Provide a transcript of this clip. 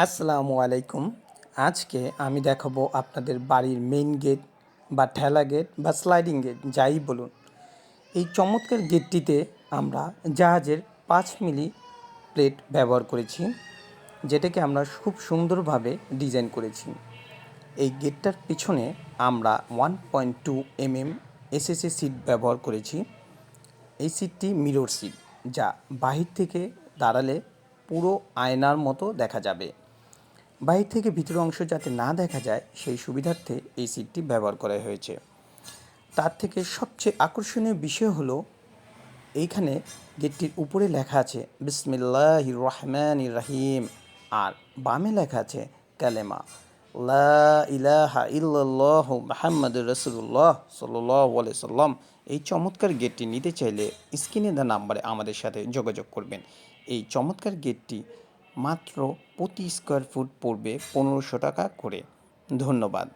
আসসালামু আলাইকুম। আজকে আমি দেখাবো আপনাদের বাড়ির মেইন গেট বা ঠেলা গেট বা স্লাইডিং গেট যাই বলুন। এই চমৎকার গেটটিতে আমরা জাহাজের 5 মিলি প্লেট ব্যবহার করেছি, যেটাকে আমরা খুব সুন্দরভাবে ডিজাইন করেছি। এই গেটটার পিছনে আমরা 1.2 mm এসএসএ সিট ব্যবহার করেছি। এই সিটটি মিরর সিট, যা বাহির থেকে দাঁড়ালে পুরো আয়নার মতো দেখা যাবে। বাহির থেকে ভিতরের অংশ যাতে না দেখা যায় সেই সুবিধার্থে এই সিটটি ব্যবহার করা হয়েছে। তার থেকে সবচেয়ে আকর্ষণীয় বিষয় হলো এইখানে গেটটির উপরে লেখা আছে বিসমিল্লাহির রহমানির রহিম, আর বামে লেখা আছে কালেমা লা ইলাহা ইল্লাল্লাহু মুহাম্মাদুর রাসূলুল্লাহ সাল্লাল্লাহু আলাইহি সাল্লাম। এই চমৎকার গেটটি নিতে চাইলে স্ক্রিনে দেওয়া নাম্বারে আমাদের সাথে যোগাযোগ করবেন। এই চমৎকার গেটটি মাত্র প্রতি স্কোয়ার ফুট পড়বে 1500 টাকা করে। ধন্যবাদ।